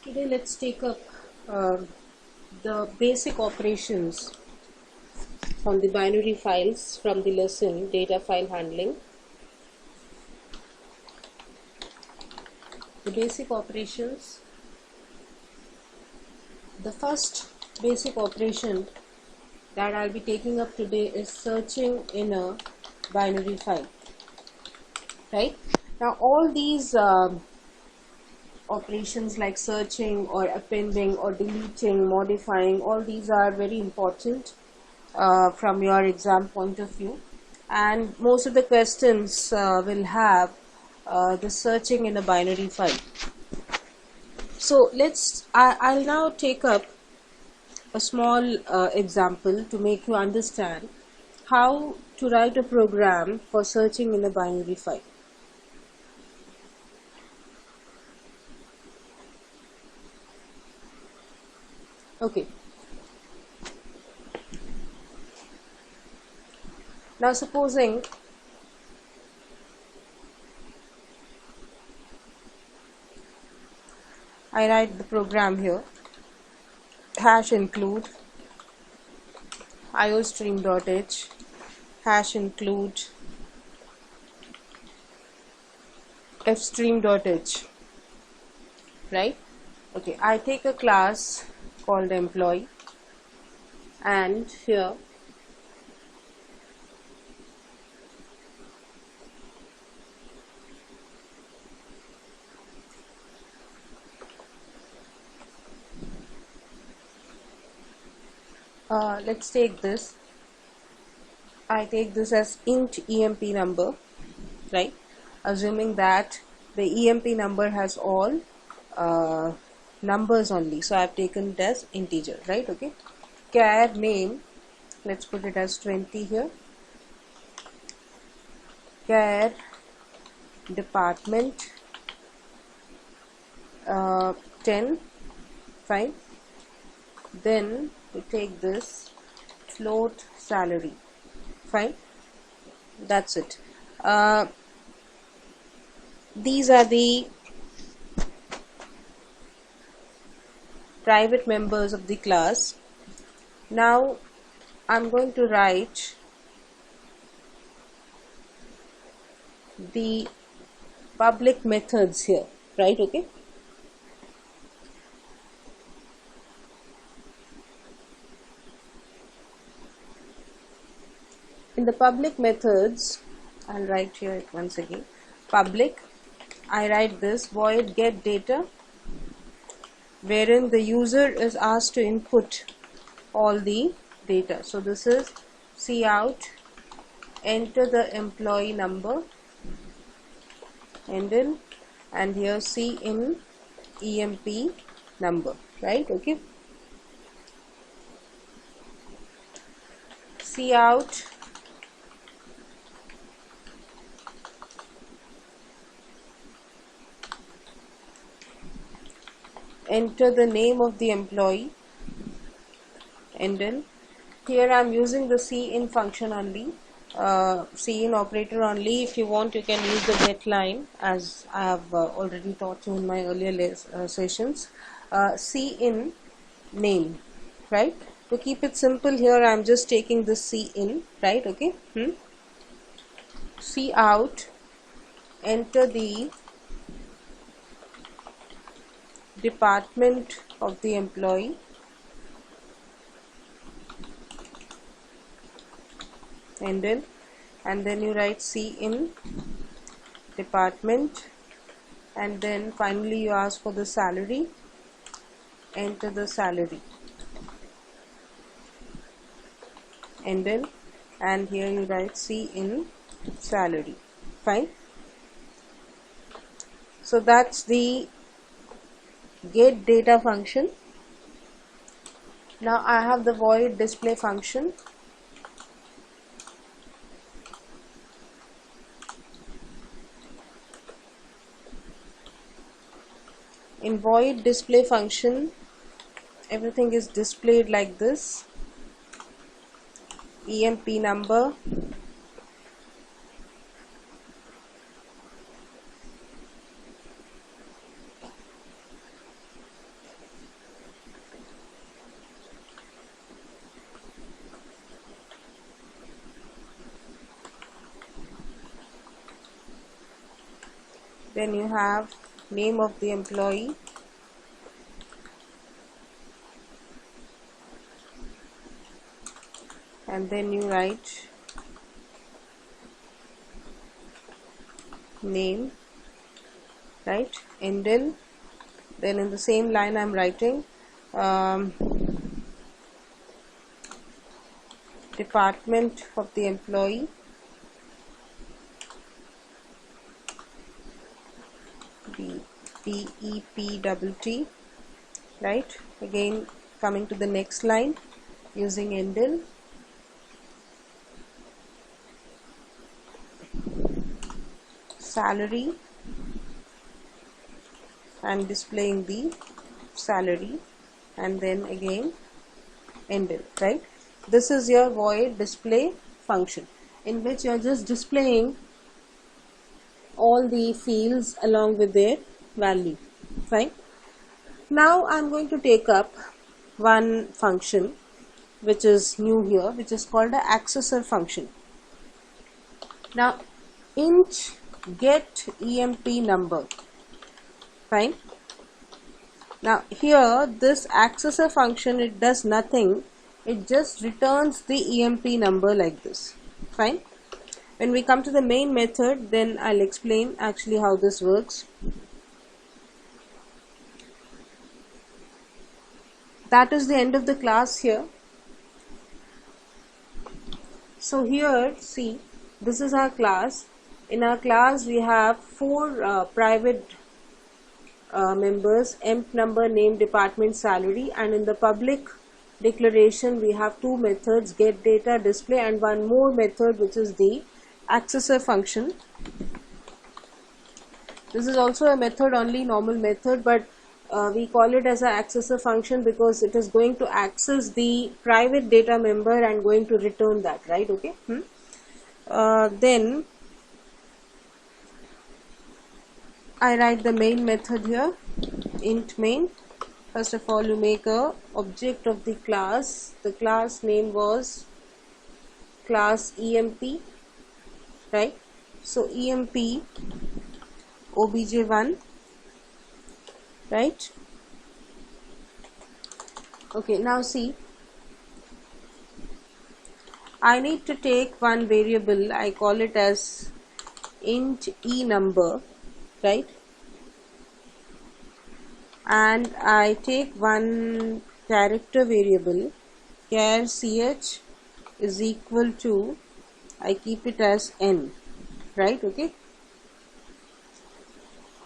Today let's take up uh, the basic operations on the binary files from the lesson data file handling. The basic operations. The first basic operation that I'll be taking up today is searching in a binary file. Right? Now all these operations like searching or appending or deleting, modifying, all these are very important from your exam point of view, and most of the questions will have the searching in a binary file. So I'll now take up a small example to make you understand how to write a program for searching in a binary file. Okay. Now supposing I write the program here, hash include iostream.h, hash include fstream.h, right? Okay, I take a class called employee, and here let's take this. I take this as int emp number, right? Assuming that the emp number has all numbers only, so I've taken it as integer, right? Okay. Char name, let's put it as 20 here. Char department 10, fine. Then we take this float salary, fine. That's it. These are the private members of the class. Now I'm going to write the public methods here, right? Okay. In the public methods, I'll write here once again, public, I write this void get data, wherein the user is asked to input all the data. So this is cout, enter the employee number, and here cin emp number, right? Okay. Cout enter the name of the employee, and then here I'm using the cin function only, cin operator only. If you want, you can use the get line, as I have already taught you in my earlier sessions. Cin name, right? To keep it simple, here I'm just taking the cin, right? Okay. Cout enter the department of the employee, and then you write cin department, and then finally you ask for the salary, enter the salary, and here you write cin salary, fine. So that's the get data function. Now I have the void display function. In void display function, everything is displayed like this: emp number, then you have name of the employee, and then you write name, right, Endel. Then in the same line I'm writing department of the employee, DEPTT, right. Again coming to the next line using Endel, salary, and displaying the salary, and then again Endel, right. This is your void display function, in which you are just displaying all the fields along with their value. Fine. Now I'm going to take up one function which is new here, which is called a accessor function. Now int get emp number. Fine. Now here this accessor function, it does nothing, it just returns the emp number like this. Fine. When we come to the main method, then I'll explain actually how this works. That is the end of the class here. So here, see, this is our class. In our class we have four private members: emp number, name, department, salary, and in the public declaration we have two methods: get data, display, and one more method which is the accessor function. This is also a method, only normal method, but we call it as an accessor function because it is going to access the private data member and going to return that, right? Okay. Then I write the main method here, int main. First of all, you make a object of the class. The class name was class emp, right? So emp obj1, right? Okay, now see, I need to take one variable. I call it as int e number, right? And I take one character variable, char ch is equal to, I keep it as n, right? Okay.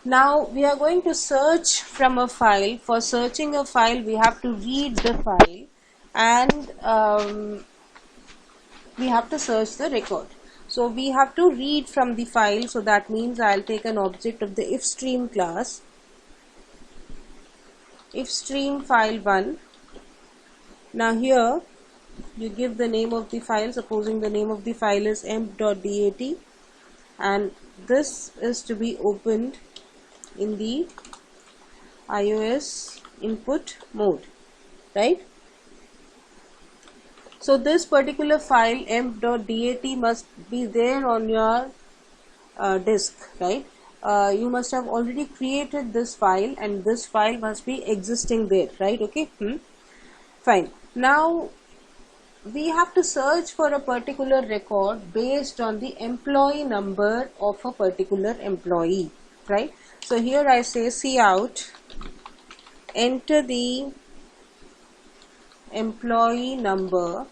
Now we are going to search from a file. For searching a file, we have to read the file, and we have to search the record. So we have to read from the file. So that means I'll take an object of the ifstream class, ifstream file1. Now here you give the name of the file. Supposing the name of the file is emp.dat, and this is to be opened in the iOS input mode, right? So this particular file emp.dat must be there on your disk, right? You must have already created this file, and this file must be existing there, right? Okay. Fine. Now we have to search for a particular record based on the employee number of a particular employee, right? So here I say cout, enter the employee number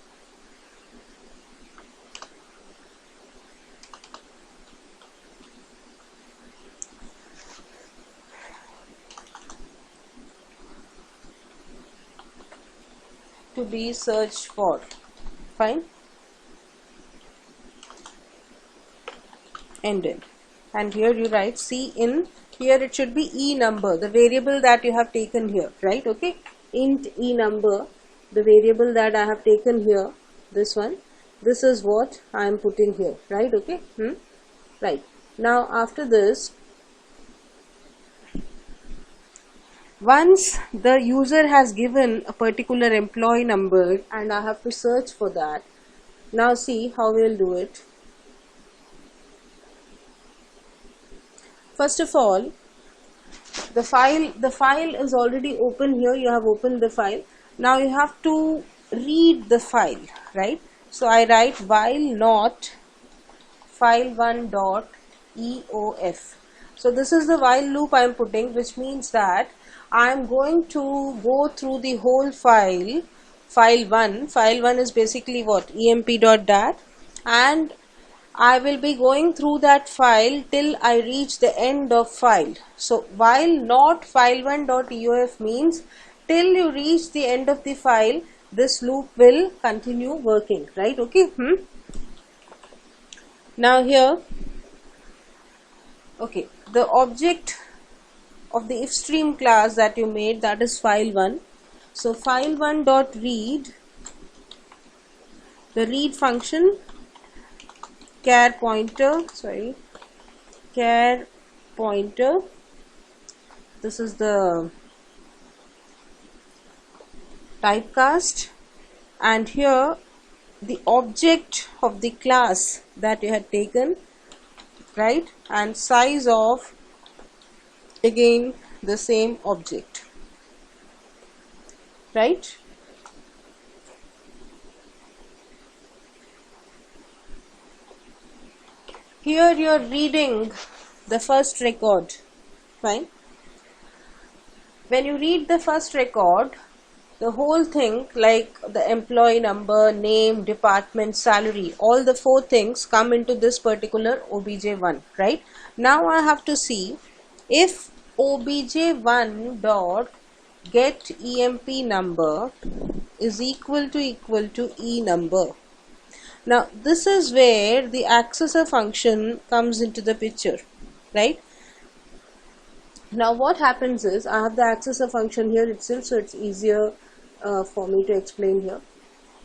to be searched for. Fine. Ended. And here you write C in, here it should be e number, the variable that you have taken here, right? Okay. Int e number, the variable that I have taken here, this one, this is what I am putting here, right? Okay. Right. Now after this, once the user has given a particular employee number and I have to search for that, now see how we will do it. first of all, the file is already open here. You have opened the file. Now you have to read the file, right? So I write while not file1 dot eof. So this is the while loop I am putting, which means that I am going to go through the whole file. File1 is basically what, emp.dat, and I will be going through that file till I reach the end of file. So while not file1.eof means till you reach the end of the file, this loop will continue working, right? Okay. Now here, okay, the object of the ifstream class that you made, that is file1. So file1.read, the read function, char pointer, this is the typecast, and here the object of the class that you had taken, right, and size of again the same object, right? Here you are reading the first record, fine. When you read the first record, the whole thing, like the employee number, name, department, salary, all the 4 things come into this particular obj1, right? Now I have to see if obj1 dot get emp number is equal to e number. Now this is where the accessor function comes into the picture, right? Now what happens is, I have the accessor function here itself, so it's easier for me to explain here.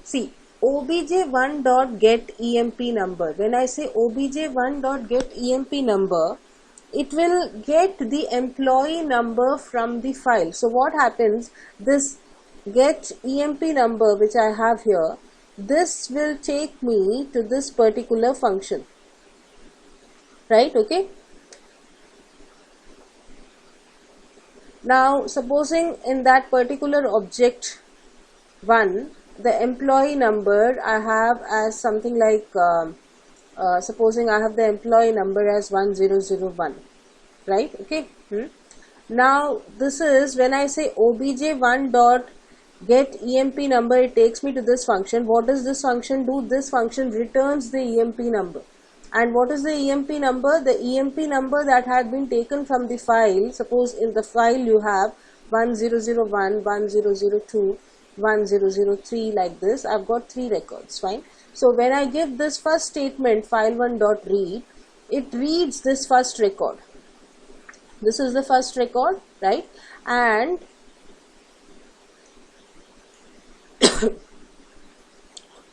See, obj1 dot get emp number. When I say obj1 dot get emp number, it will get the employee number from the file. So what happens, this get emp number which I have here, this will take me to this particular function, right? Okay. Now supposing in that particular object 1, the employee number I have as something like supposing I have the employee number as 1001, right? Okay. Now this is when I say obj1 dot get emp number, it takes me to this function. What does this function do? This function returns the emp number. And what is the emp number? The emp number that had been taken from the file. Suppose in the file you have 1001, 1002, 1003, like this. I've got 3 records, fine. So when I give this first statement, file1.read, it reads this first record. This is the first record, right? And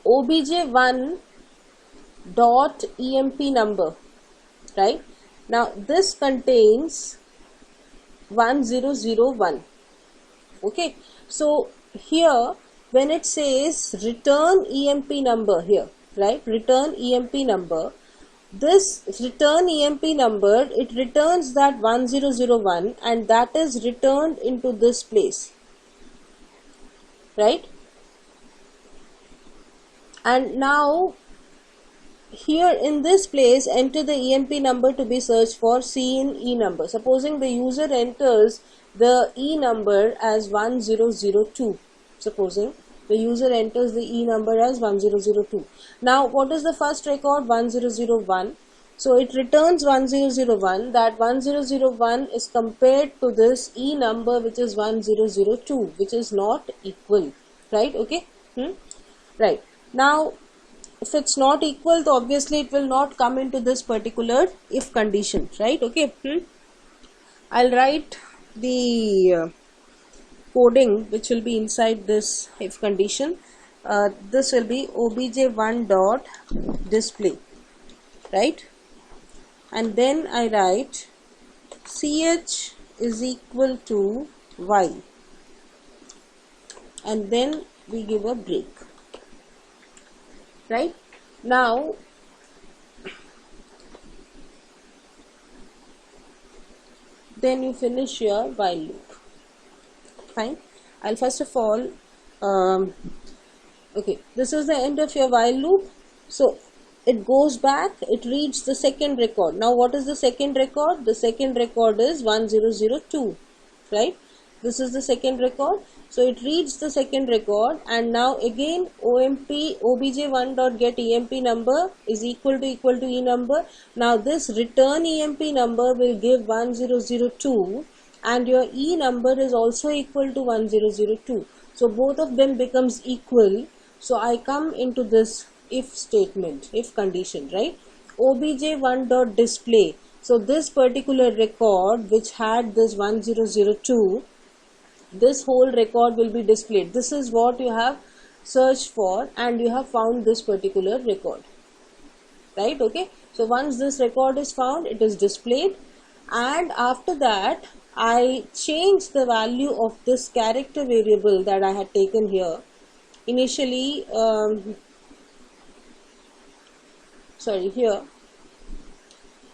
obj1 dot emp number, right? Now this contains 1001. Okay, so here when it says return emp number here, right, return emp number, this return emp number, it returns that 1001 and that is returned into this place, right? And now here in this place, enter the emp number to be searched for, C in E number. Supposing the user enters the E number as 1002. Supposing the user enters the E number as 1002. Now what is the first record? 1001. So it returns 1001. That 1001 is compared to this E number which is 1002, which is not equal, right? Okay. Right. Now if it's not equal, so obviously it will not come into this particular if condition, right? Okay. I'll write the coding which will be inside this if condition. This will be obj1 dot display, right? And then I write ch is equal to y, and then we give a break. Right? Now then you finish your while loop. Fine. I'll first of all okay, this is the end of your while loop. So it goes back, it reads the second record. Now what is the second record? The second record is 1002, right? This is the second record. So it reads the second record, and now again OMP obj1.get emp number is equal to e number. Now this return emp number will give 1002, and your e number is also equal to 1002. So both of them becomes equal. So I come into this if statement, if condition, right? obj1.display. So this particular record which had this 1002, this whole record will be displayed. This is what you have searched for, and you have found this particular record, right? Okay, so once this record is found, it is displayed, and after that I change the value of this character variable that I had taken here. Initially here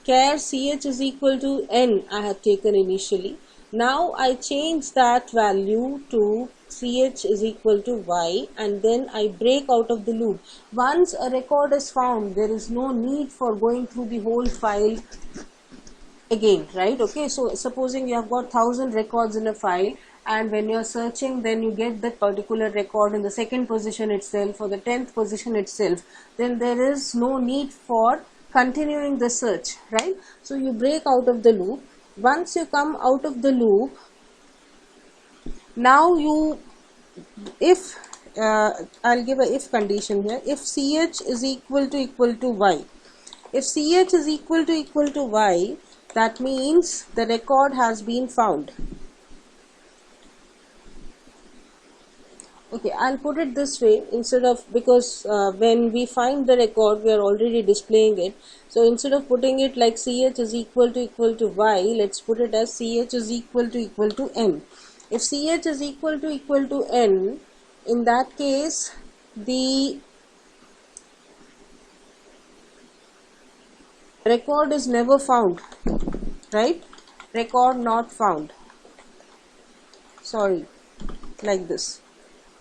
char ch is equal to n I have taken initially. Now I change that value to ch is equal to y, and then I break out of the loop. Once a record is found, there is no need for going through the whole file again, right? Okay, so supposing you have got 1000 records in a file, and when you're searching, then you get that particular record in the second position itself or the 10th position itself, then there is no need for continuing the search, right? So you break out of the loop. Once you come out of the loop, now you, if I'll give a if condition here. If ch is equal to y, if ch is equal to y, that means the record has been found. Okay, I'll put it this way instead of, because when we find the record, we are already displaying it. So instead of putting it like ch is equal to y, let's put it as ch is equal to n. If ch is equal to n, in that case, the record is never found, right? Record not found. Sorry, like this.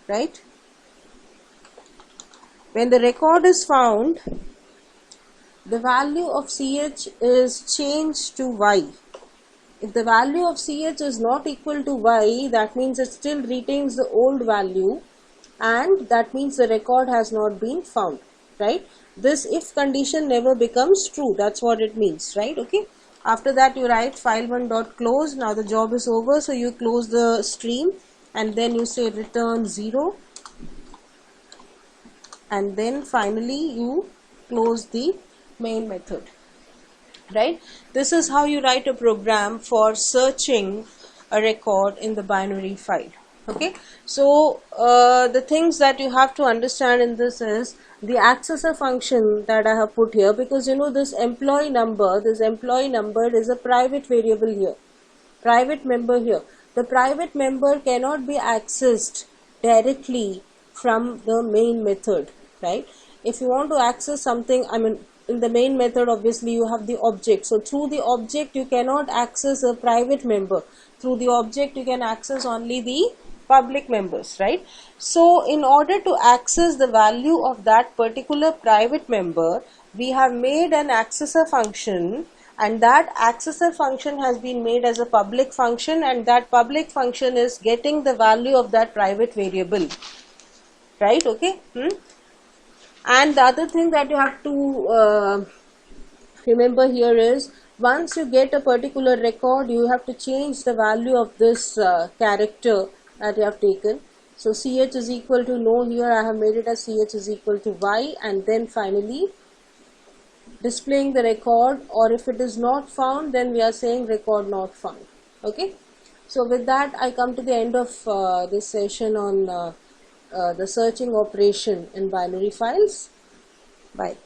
Right? When the record is found, the value of ch is changed to y. If the value of ch is not equal to y, that means it still retains the old value, and that means the record has not been found, right? This if condition never becomes true. That's what it means, right? Okay. After that, you write file1.close. Now the job is over, so you close the stream, and then you say return 0, and then finally you close the main method, right? This is how you write a program for searching a record in the binary file. Okay, so the things that you have to understand in this is the accessor function that I have put here, because you know this employee number is a private variable here, private member here. The private member cannot be accessed directly from the main method, right? If you want to access something, I mean, in the main method, obviously you have the object. So through the object, you cannot access a private member. Through the object, you can access only the public members, right? So in order to access the value of that particular private member, we have made an accessor function, and that accessor function has been made as a public function, and that public function is getting the value of that private variable, right? Okay. And the other thing that you have to remember here is, once you get a particular record, you have to change the value of this character that you have taken. So ch is equal to no, here I have made it as ch is equal to y, and then finally displaying the record, or if it is not found, then we are saying record not found. Okay, so with that I come to the end of this session on the searching operation in binary files. Bye.